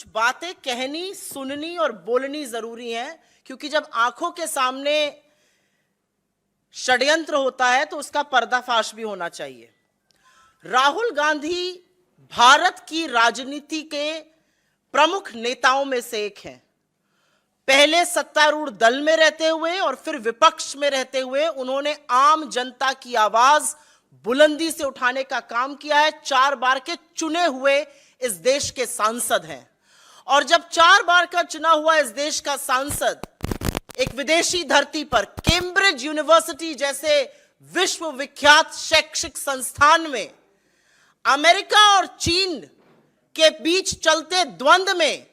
कुछ बातें कहनी, सुननी और बोलनी जरूरी है, क्योंकि जब आंखों के सामने षड्यंत्र होता है तो उसका पर्दाफाश भी होना चाहिए। राहुल गांधी भारत की राजनीति के प्रमुख नेताओं में से एक हैं। पहले सत्तारूढ़ दल में रहते हुए और फिर विपक्ष में रहते हुए उन्होंने आम जनता की आवाज बुलंदी से उठाने का काम किया है। 4 बार के चुने हुए इस देश के सांसद हैं, और जब 4 बार का चुना हुआ इस देश का सांसद एक विदेशी धरती पर कैम्ब्रिज यूनिवर्सिटी जैसे विश्वविख्यात शैक्षिक संस्थान में अमेरिका और चीन के बीच चलते द्वंद्व में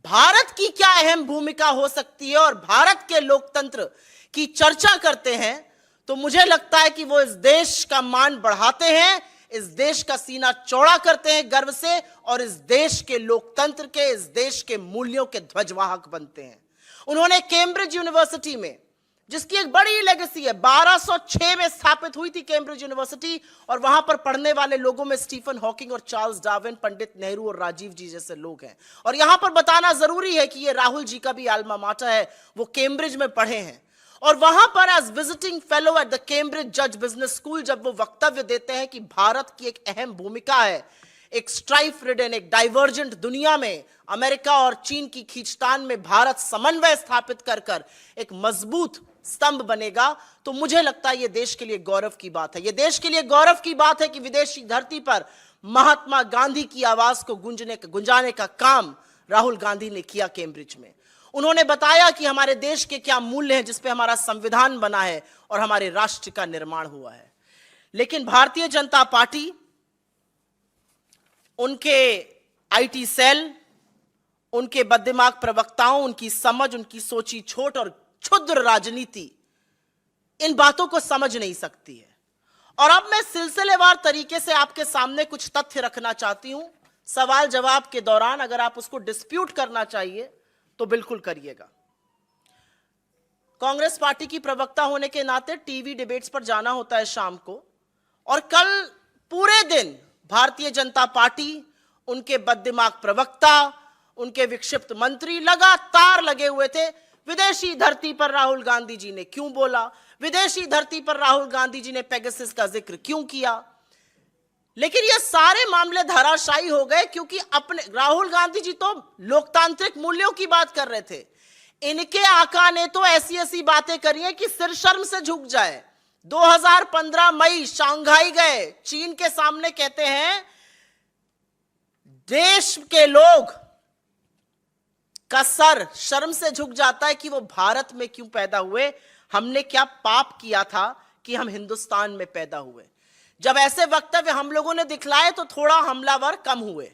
भारत की क्या अहम भूमिका हो सकती है और भारत के लोकतंत्र की चर्चा करते हैं, तो मुझे लगता है कि वो इस देश का मान बढ़ाते हैं, इस देश का सीना चौड़ा करते हैं गर्व से, और इस देश के लोकतंत्र के, इस देश के मूल्यों के ध्वजवाहक बनते हैं। उन्होंने कैम्ब्रिज यूनिवर्सिटी में, जिसकी एक बड़ी लेगेसी है, 1206 में स्थापित हुई थी कैम्ब्रिज यूनिवर्सिटी, और वहां पर पढ़ने वाले लोगों में स्टीफन हॉकिंग और चार्ल्स डार्विन, पंडित नेहरू और राजीव जी जैसे लोग हैं। और यहां पर बताना जरूरी है कि ये राहुल जी का भी आल्मा माटर है, वो कैम्ब्रिज में पढ़े हैं, और वहां पर as visiting fellow at the Cambridge जज बिजनेस स्कूल जब वो वक्तव्य देते हैं कि भारत की एक अहम भूमिका है एक स्ट्राइफ रिडन, एक डाइवर्जेंट दुनिया में अमेरिका और चीन की खींचतान में भारत समन्वय स्थापित कर कर एक मजबूत स्तंभ बनेगा, तो मुझे लगता है यह देश के लिए गौरव की बात है। यह देश के लिए गौरव की बात है कि विदेशी धरती पर महात्मा गांधी की आवाज को गुंजाने का काम राहुल गांधी ने किया कैम्ब्रिज में। उन्होंने बताया कि हमारे देश के क्या मूल्य हैं जिस पे हमारा संविधान बना है और हमारे राष्ट्र का निर्माण हुआ है। लेकिन भारतीय जनता पार्टी, उनके आईटी सेल, उनके बददिमाग प्रवक्ताओं, उनकी समझ, उनकी सोची छोट और क्षुद्र राजनीति इन बातों को समझ नहीं सकती है। और अब मैं सिलसिलेवार तरीके से आपके सामने कुछ तथ्य रखना चाहती हूं। सवाल जवाब के दौरान अगर आप उसको डिस्प्यूट करना चाहिए तो बिल्कुल करिएगा। कांग्रेस पार्टी की प्रवक्ता होने के नाते टीवी डिबेट्स पर जाना होता है शाम को, और कल पूरे दिन भारतीय जनता पार्टी, उनके बददिमाग प्रवक्ता, उनके विक्षिप्त मंत्री लगातार लगे हुए थे। विदेशी धरती पर राहुल गांधी जी ने क्यों बोला, विदेशी धरती पर राहुल गांधी जी ने पेगासस का जिक्र क्यों किया। लेकिन ये सारे मामले धराशायी हो गए, क्योंकि अपने राहुल गांधी जी तो लोकतांत्रिक मूल्यों की बात कर रहे थे, इनके आका ने तो ऐसी ऐसी बातें करी हैं कि सिर शर्म से झुक जाए। 2015 मई शंघाई गए, चीन के सामने कहते हैं देश के लोग का सर शर्म से झुक जाता है कि वो भारत में क्यों पैदा हुए, हमने क्या पाप किया था कि हम हिंदुस्तान में पैदा हुए। जब ऐसे वक्तव्य हम लोगों ने दिखलाए तो थोड़ा हमलावर कम हुए।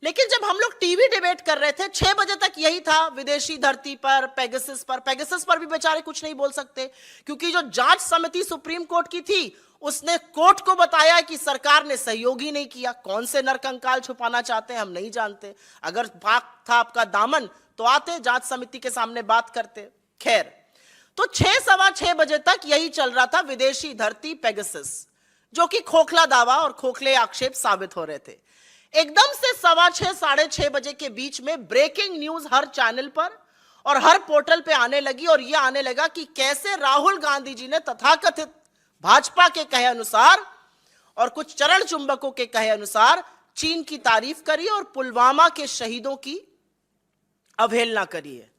लेकिन जब हम लोग टीवी डिबेट कर रहे थे 6 बजे तक यही था, विदेशी धरती पर, पेगासस पर भी बेचारे कुछ नहीं बोल सकते, क्योंकि जो जांच समिति सुप्रीम कोर्ट की थी उसने कोर्ट को बताया कि सरकार ने सहयोग ही नहीं किया। कौन से नरकंकाल छुपाना चाहते हैं हम नहीं जानते। अगर पाक था आपका दामन तो आते जांच समिति के सामने बात करते। खैर, तो 6 सवा 6 बजे तक यही चल रहा था, विदेशी धरती, पेगासस, जो कि खोखला दावा और खोखले आक्षेप साबित हो रहे थे। एकदम से 6:15 साढ़े 6 बजे के बीच में ब्रेकिंग न्यूज हर चैनल पर और हर पोर्टल पे आने लगी, और यह आने लगा कि कैसे राहुल गांधी जी ने तथाकथित भाजपा के कहे अनुसार और कुछ चरण चुंबकों के कहे अनुसार चीन की तारीफ करी और पुलवामा के शहीदों की अवहेलना करी है।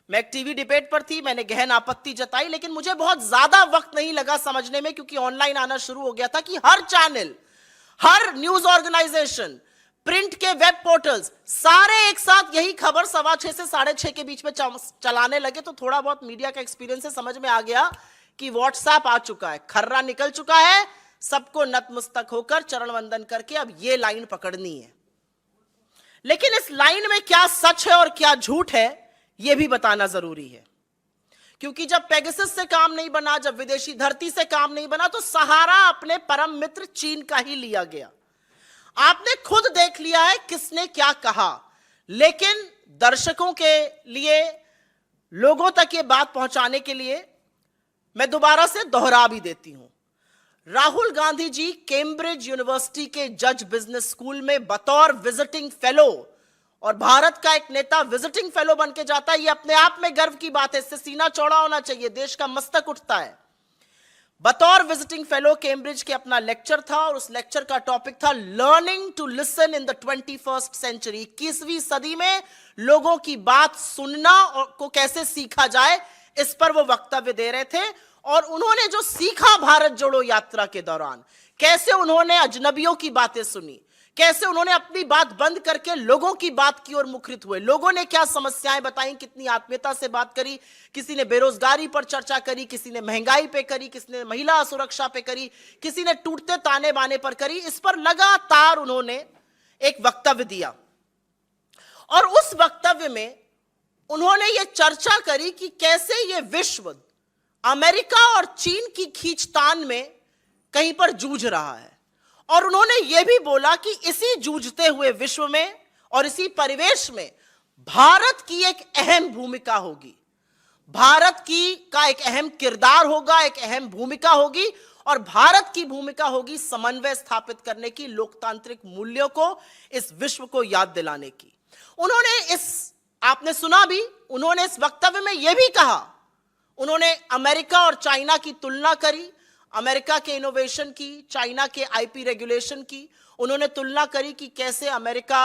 मैं एक टीवी डिबेट पर थी, मैंने गहन आपत्ति जताई, लेकिन मुझे बहुत ज्यादा वक्त नहीं लगा समझने में, क्योंकि ऑनलाइन आना शुरू हो गया था कि हर चैनल, हर न्यूज ऑर्गेनाइजेशन, प्रिंट के वेब पोर्टल्स, सारे एक साथ यही खबर 6:15 से 6:30 के बीच में चलाने लगे। तो थोड़ा बहुत मीडिया का एक्सपीरियंस से समझ में आ गया कि व्हाट्सएप आ चुका है, खर्रा निकल चुका है, सबको नतमस्तक होकर चरण वंदन करके अब ये लाइन पकड़नी है। लेकिन इस लाइन में क्या सच है और क्या झूठ है यह भी बताना जरूरी है, क्योंकि जब पेगासस से काम नहीं बना, जब विदेशी धरती से काम नहीं बना, तो सहारा अपने परम मित्र चीन का ही लिया गया। आपने खुद देख लिया है किसने क्या कहा, लेकिन दर्शकों के लिए, लोगों तक ये बात पहुंचाने के लिए मैं दोबारा से दोहरा भी देती हूं। राहुल गांधी जी कैम्ब्रिज यूनिवर्सिटी के जज बिजनेस स्कूल में बतौर विजिटिंग फेलो और भारत का एक नेता विजिटिंग फेलो बन के जाता है, ये अपने आप में गर्व की बात है, इससे सीना चौड़ा होना चाहिए, देश का मस्तक उठता है। बतौर विजिटिंग फेलो कैम्ब्रिज के अपना लेक्चर था और उस लेक्चर का टॉपिक था learning to listen in the 21st century. 21वीं सदी में लोगों की बात सुनना को कैसे सीखा जाए, इस पर वो वक्तव्य दे रहे थे। और उन्होंने जो सीखा भारत जोड़ो यात्रा के दौरान, कैसे उन्होंने अजनबियों की बातें सुनी, कैसे उन्होंने अपनी बात बंद करके लोगों की बात की ओर मुखरित हुए, लोगों ने क्या समस्याएं बताई, कितनी आत्मीयता से बात करी, किसी ने बेरोजगारी पर चर्चा करी, किसी ने महंगाई पे करी, किसी ने महिला सुरक्षा पे करी, किसी ने टूटते ताने बाने पर करी। इस पर लगातार उन्होंने एक वक्तव्य दिया और उस वक्तव्य में उन्होंने ये चर्चा करी कि कैसे ये विश्व अमेरिका और चीन की खींचतान में कहीं पर जूझ रहा है। और उन्होंने यह भी बोला कि इसी जूझते हुए विश्व में और इसी परिवेश में भारत की एक अहम भूमिका होगी, भारत की का एक अहम किरदार होगा, एक अहम भूमिका होगी। और भारत की भूमिका होगी समन्वय स्थापित करने की, लोकतांत्रिक मूल्यों को इस विश्व को याद दिलाने की। उन्होंने आपने सुना भी, उन्होंने इस वक्तव्य में यह भी कहा, उन्होंने अमेरिका और चाइना की तुलना करी, अमेरिका के इनोवेशन की, चाइना के आईपी रेगुलेशन की। उन्होंने तुलना करी कि कैसे अमेरिका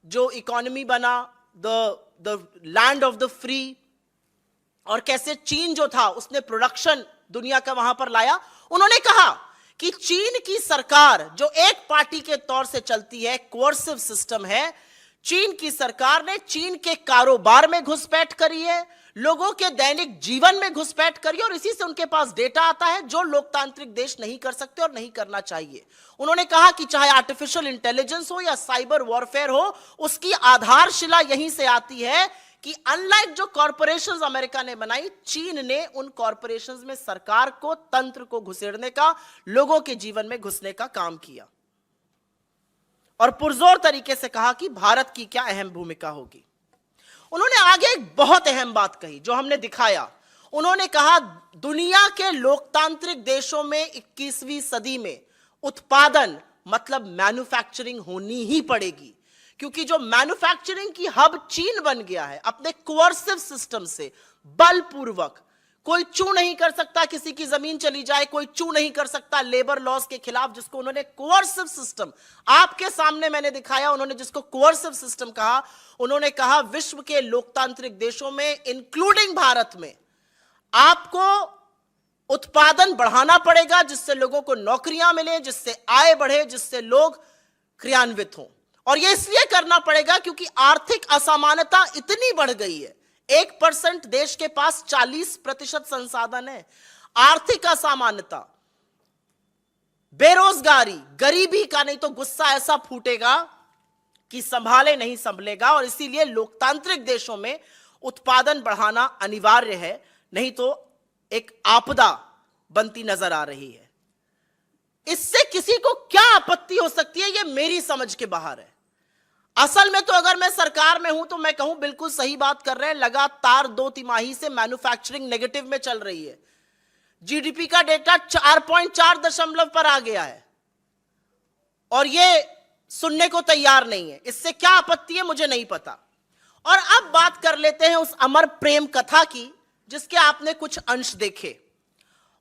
जो इकोनॉमी बना, the land of the free, और कैसे चीन जो था उसने प्रोडक्शन दुनिया का वहां पर लाया। उन्होंने कहा कि चीन की सरकार जो एक पार्टी के तौर से चलती है, कोर्सिव सिस्टम है, चीन की सरकार ने चीन के कारोबार में घुसपैठ करी है, लोगों के दैनिक जीवन में घुसपैठ करी, और इसी से उनके पास डेटा आता है जो लोकतांत्रिक देश नहीं कर सकते और नहीं करना चाहिए। उन्होंने कहा कि चाहे आर्टिफिशियल इंटेलिजेंस हो या साइबर वॉरफेयर हो, उसकी आधारशिला यहीं से आती है कि अनलाइक जो कॉरपोरेशंस अमेरिका ने बनाई, चीन ने उन कॉरपोरेशंस में सरकार को, तंत्र को घुसेड़ने का, लोगों के जीवन में घुसने का काम किया। और पुरजोर तरीके से कहा कि भारत की क्या अहम भूमिका होगी। उन्होंने आगे एक बहुत अहम बात कही जो हमने दिखाया। उन्होंने कहा दुनिया के लोकतांत्रिक देशों में 21वीं सदी में उत्पादन मतलब मैन्युफैक्चरिंग होनी ही पड़ेगी, क्योंकि जो मैन्युफैक्चरिंग की हब चीन बन गया है अपने कोर्सिव सिस्टम से, बलपूर्वक कोई चू नहीं कर सकता, किसी की जमीन चली जाए कोई चू नहीं कर सकता लेबर लॉस के खिलाफ, जिसको उन्होंने कोर्सिव सिस्टम, आपके सामने मैंने दिखाया, उन्होंने जिसको कोर्सिव सिस्टम कहा। उन्होंने कहा विश्व के लोकतांत्रिक देशों में इंक्लूडिंग भारत में आपको उत्पादन बढ़ाना पड़ेगा, जिससे लोगों को नौकरियां मिले, जिससे आय बढ़े, जिससे लोग क्रियान्वित हों। और यह इसलिए करना पड़ेगा क्योंकि आर्थिक असमानता इतनी बढ़ गई है। 1% देश के पास 40% संसाधन है। आर्थिक असमानता, बेरोजगारी, गरीबी का नहीं तो गुस्सा ऐसा फूटेगा कि संभाले नहीं संभलेगा। और इसीलिए लोकतांत्रिक देशों में उत्पादन बढ़ाना अनिवार्य है, नहीं तो एक आपदा बनती नजर आ रही है। इससे किसी को क्या आपत्ति हो सकती है, यह मेरी समझ के बाहर है। असल में तो अगर मैं सरकार में हूं तो मैं कहूं बिल्कुल सही बात कर रहे हैं। लगातार 2 तिमाही से मैन्युफैक्चरिंग नेगेटिव में चल रही है। जीडीपी का डेटा 4.4 दशमलव पर आ गया है और यह सुनने को तैयार नहीं है। इससे क्या आपत्ति है मुझे नहीं पता। और अब बात कर लेते हैं उस अमर प्रेम कथा की जिसके आपने कुछ अंश देखे।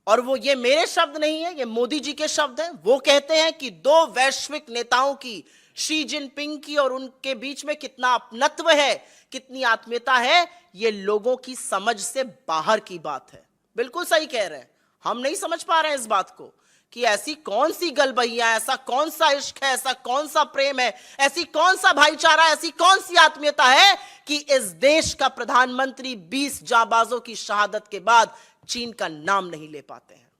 और वो ये मेरे शब्द नहीं है, ये मोदी जी के शब्द हैं। वो कहते हैं कि 2 वैश्विक नेताओं की, शी जिनपिंग की और उनके बीच में कितना अपनत्व है, कितनी आत्मीयता है, ये लोगों की समझ से बाहर की बात है। बिल्कुल सही कह रहे हैं, हम नहीं समझ पा रहे हैं इस बात को कि ऐसी कौन सी गलबहियां, ऐसा कौन सा इश्क है, ऐसा कौन सा प्रेम है, ऐसी कौन सा भाईचारा, ऐसी कौन सी आत्मीयता है कि इस देश का प्रधानमंत्री 20 जांबाजों की शहादत के बाद चीन का नाम नहीं ले पाते हैं।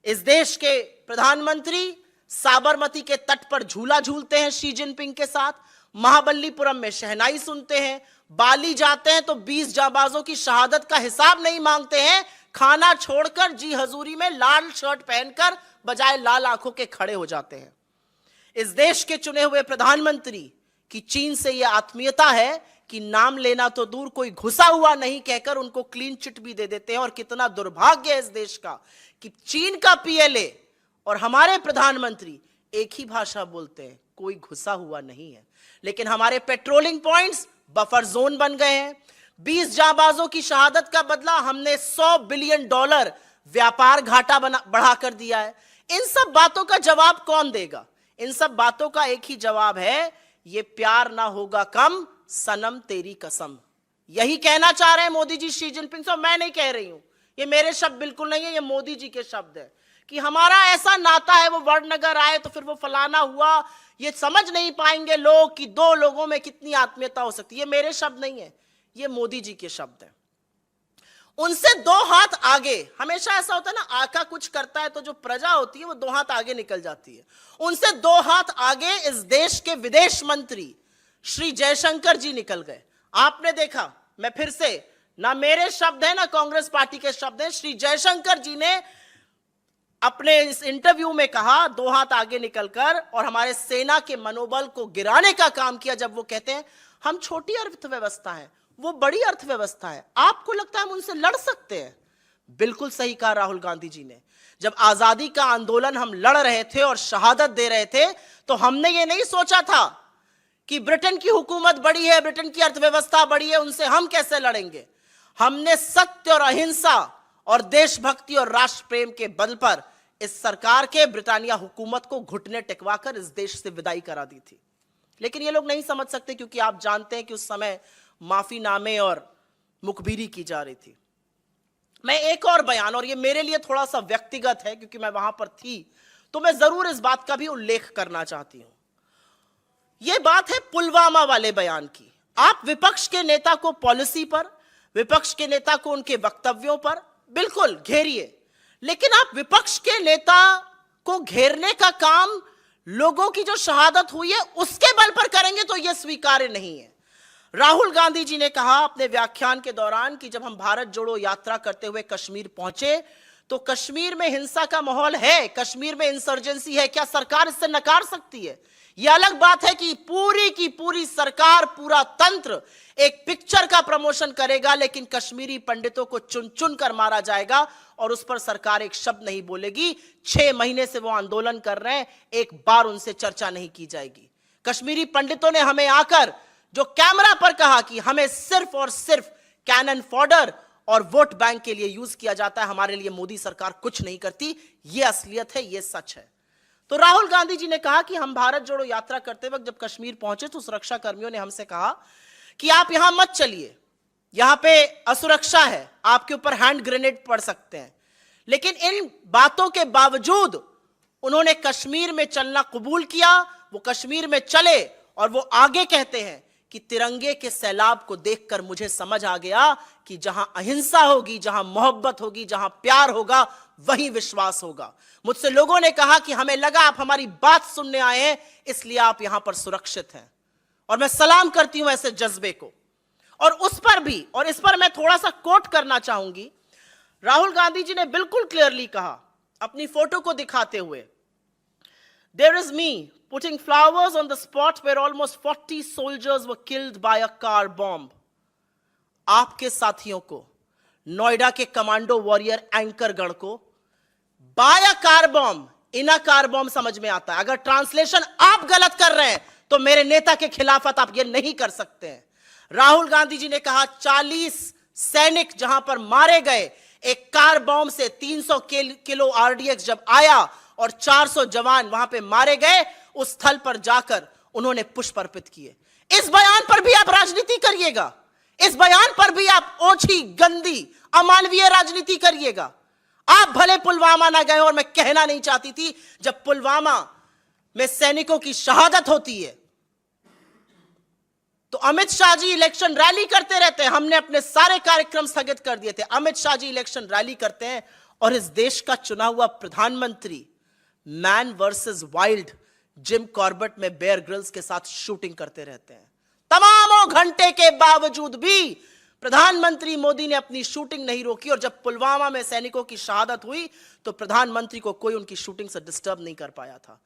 इस देश के प्रधानमंत्री साबरमती के तट पर झूला झूलते हैं शी जिनपिंग के साथ, महाबलीपुरम में शहनाई सुनते हैं, बाली जाते हैं तो 20 जांबाजों की शहादत का हिसाब नहीं मांगते हैं, खाना छोड़कर जी हजूरी में लाल शर्ट पहनकर बजाय लाल आंखों के खड़े हो जाते हैं। इस देश के चुने हुए प्रधानमंत्री की चीन से यह आत्मीयता है कि नाम लेना तो दूर, कोई घुसा हुआ नहीं कहकर उनको क्लीन चिट भी दे देते हैं। और कितना दुर्भाग्य है इस देश का कि चीन का पीएलए और हमारे प्रधानमंत्री एक ही भाषा बोलते हैं, कोई घुसा हुआ नहीं है, लेकिन हमारे पेट्रोलिंग पॉइंट्स बफर जोन बन गए हैं। 20 जांबाजों की शहादत का बदला हमने $100 बिलियन व्यापार घाटा बढ़ा कर दिया है। इन सब बातों का जवाब कौन देगा? इन सब बातों का एक ही जवाब है, ये प्यार ना होगा कम, सनम तेरी कसम। यही कहना चाह रहे हैं मोदी जी शी जिनपिंग से। मैं नहीं कह रही हूं, ये मेरे शब्द बिल्कुल नहीं है, ये मोदी जी के शब्द है कि हमारा ऐसा नाता है, वो वड़नगर आए तो फिर वो फलाना हुआ। ये समझ नहीं पाएंगे लोग कि दो लोगों में कितनी आत्मीयता हो सकती है। ये मेरे शब्द नहीं है, ये मोदी जी के शब्द है। उनसे 2 हाथ आगे, हमेशा ऐसा होता है ना, आका कुछ करता है तो जो प्रजा होती है वो 2 हाथ आगे निकल जाती है। उनसे 2 हाथ आगे इस देश के विदेश मंत्री श्री जयशंकर जी निकल गए। आपने देखा, मैं फिर से, ना मेरे शब्द है ना कांग्रेस पार्टी के शब्द हैं, श्री जयशंकर जी ने अपने इस इंटरव्यू में कहा 2 हाथ आगे निकलकर, और हमारे सेना के मनोबल को गिराने का काम किया जब वो कहते हैं हम छोटी अर्थव्यवस्था है, वो बड़ी अर्थव्यवस्था है। आपको लगता है हम उनसे लड़ सकते हैं? बिल्कुल सही कहा राहुल गांधी जी ने। जब आजादी का आंदोलन हम लड़ रहे थे और शहादत दे रहे थे, तो हमने ये नहीं सोचा था कि ब्रिटेन की हुकूमत बड़ी है, ब्रिटेन की अर्थव्यवस्था बड़ी है, उनसे हम कैसे लड़ेंगे। हमने सत्य और अहिंसा और देशभक्ति और राष्ट्र प्रेम के बल पर इस सरकार के ब्रिटानिया हुकूमत को घुटने टिकवाकर इस देश से विदाई करा दी थी। लेकिन ये लोग नहीं समझ सकते, क्योंकि आप जानते हैं कि उस समय माफीनामे और मुखबिरी की जा रही थी। मैं एक और बयान, और ये मेरे लिए थोड़ा सा व्यक्तिगत है क्योंकि मैं वहां पर थी, तो मैं जरूर इस बात का भी उल्लेख करना चाहती हूं। यह बात है पुलवामा वाले बयान की। आप विपक्ष के नेता को पॉलिसी पर, विपक्ष के नेता को उनके वक्तव्यों पर बिल्कुल घेरिए, लेकिन आप विपक्ष के नेता को घेरने का काम लोगों की जो शहादत हुई है उसके बल पर करेंगे तो यह स्वीकार्य नहीं है। राहुल गांधी जी ने कहा अपने व्याख्यान के दौरान कि जब हम भारत जोड़ो यात्रा करते हुए कश्मीर पहुंचे तो कश्मीर में हिंसा का माहौल है, कश्मीर में इंसर्जेंसी है, क्या सरकार इससे नकार सकती है? यह अलग बात है कि पूरी की पूरी सरकार, पूरा तंत्र एक पिक्चर का प्रमोशन करेगा, लेकिन कश्मीरी पंडितों को चुन चुन कर मारा जाएगा और उस पर सरकार एक शब्द नहीं बोलेगी। 6 महीने से वो आंदोलन कर रहे हैं, एक बार उनसे चर्चा नहीं की जाएगी। कश्मीरी पंडितों ने हमें आकर जो कैमरा पर कहा कि हमें सिर्फ और सिर्फ कैनन फॉडर और वोट बैंक के लिए यूज किया जाता है, हमारे लिए मोदी सरकार कुछ नहीं करती, यह असलियत है, यह सच है। तो राहुल गांधी जी ने कहा कि हम भारत जोड़ो यात्रा करते वक्त जब कश्मीर पहुंचे तो सुरक्षा कर्मियों ने हमसे कहा कि आप यहां मत चलिए, यहां पे असुरक्षा है, आपके ऊपर हैंड ग्रेनेड पड़ सकते हैं। लेकिन इन बातों के बावजूद उन्होंने कश्मीर में चलना कबूल किया। वो कश्मीर में चले और वो आगे कहते हैं कि तिरंगे के सैलाब को देखकर मुझे समझ आ गया कि जहां अहिंसा होगी, जहां मोहब्बत होगी, जहां प्यार होगा, वहीं विश्वास होगा। मुझसे लोगों ने कहा कि हमें लगा आप हमारी बात सुनने आए हैं, इसलिए आप यहां पर सुरक्षित हैं, और मैं सलाम करती हूं ऐसे जज्बे को। और उस पर भी, और इस पर मैं थोड़ा सा कोट करना चाहूंगी, राहुल गांधी जी ने बिल्कुल क्लियरली कहा अपनी फोटो को दिखाते हुए, there is me putting flowers on the spot where almost 40 soldiers were killed by a car bomb. आपके साथियों को, नोएडा के कमांडो वॉरियर एंकर गण को by a car bomb, in a car bomb समझ में आता है। अगर ट्रांसलेशन आप गलत कर रहे हैं तो मेरे नेता के खिलाफत आप ये नहीं कर सकते हैं। राहुल गांधी जी ने कहा 40 सैनिक जहां पर मारे गए, एक कार बॉम्ब से 300 किलो आरडीएक्स जब आया और 400 जवान वहां पे मारे गए, उस स्थल पर जाकर उन्होंने पुष्प अर्पित किए। इस बयान पर भी आप राजनीति करिएगा, इस बयान पर भी आप ओछी, गंदी, अमानवीय राजनीति करिएगा। आप भले पुलवामा ना गए, और मैं कहना नहीं चाहती थी, जब पुलवामा में सैनिकों की शहादत होती है तो अमित शाह जी इलेक्शन रैली करते रहते हैं। हमने अपने सारे कार्यक्रम स्थगित कर दिए थे। अमित शाह जी इलेक्शन रैली करते हैं और इस देश का चुना हुआ प्रधानमंत्री man versus wild Jim Corbett में बेयर ग्रिल्स के साथ शूटिंग करते रहते हैं। तमामों घंटे के बावजूद भी प्रधानमंत्री मोदी ने अपनी शूटिंग नहीं रोकी, और जब पुलवामा में सैनिकों की शहादत हुई तो प्रधानमंत्री को कोई उनकी शूटिंग से डिस्टर्ब नहीं कर पाया था।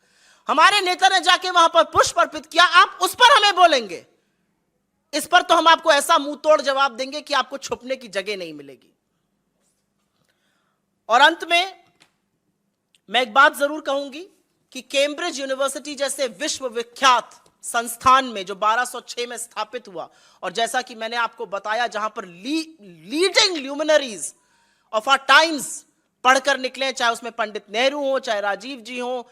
हमारे नेता ने जाके वहां पर पुष्प अर्पित किया, आप उस पर हमें बोलेंगे? इस पर तो हम आपको ऐसा मुंह तोड़ जवाब देंगे कि आपको छुपने की जगह नहीं मिलेगी। और अंत में मैं एक बात जरूर कहूंगी कि कैम्ब्रिज यूनिवर्सिटी जैसे विश्वविख्यात संस्थान में, जो 1206 में स्थापित हुआ, और जैसा कि मैंने आपको बताया, जहां पर leading luminaries of our times पढ़कर निकले, चाहे उसमें पंडित नेहरू हो, चाहे राजीव जी हो,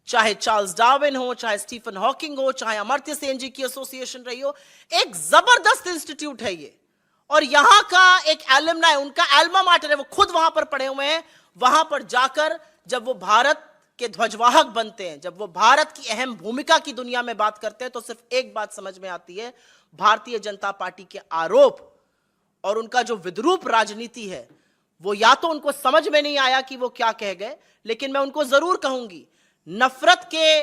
चाहे चार्ल्स डार्विन हो, चाहे स्टीफन हॉकिंग हो, चाहे अमर्त्य सेन जी की एसोसिएशन रही हो। एक जबरदस्त इंस्टीट्यूट है ये, और यहां का एक एलुमनाई, उनका एल्मा माटर है, वो खुद वहां पर पढ़े हुए हैं। वहां पर जाकर जब वो भारत के ध्वजवाहक बनते हैं, जब वो भारत की अहम भूमिका की दुनिया में बात करते हैं, तो सिर्फ एक बात समझ में आती है, भारतीय जनता पार्टी के आरोप और उनका जो विद्रूप राजनीति है, वो या तो उनको समझ में नहीं आया कि वो क्या कह गए, लेकिन मैं उनको जरूर कहूंगी, नफरत के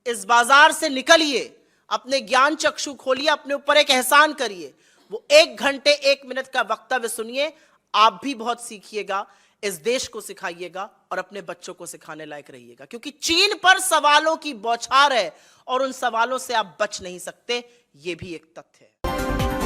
इस बाजार से निकलिए, अपने ज्ञान चक्षु खोलिए, अपने ऊपर एक एहसान करिए, वो 1 घंटे 1 मिनट का वक्तव्य सुनिए, आप भी बहुत सीखिएगा, इस देश को सिखाइएगा और अपने बच्चों को सिखाने लायक रहिएगा, क्योंकि चीन पर सवालों की बौछार है और उन सवालों से आप बच नहीं सकते, यह भी एक तथ्य है।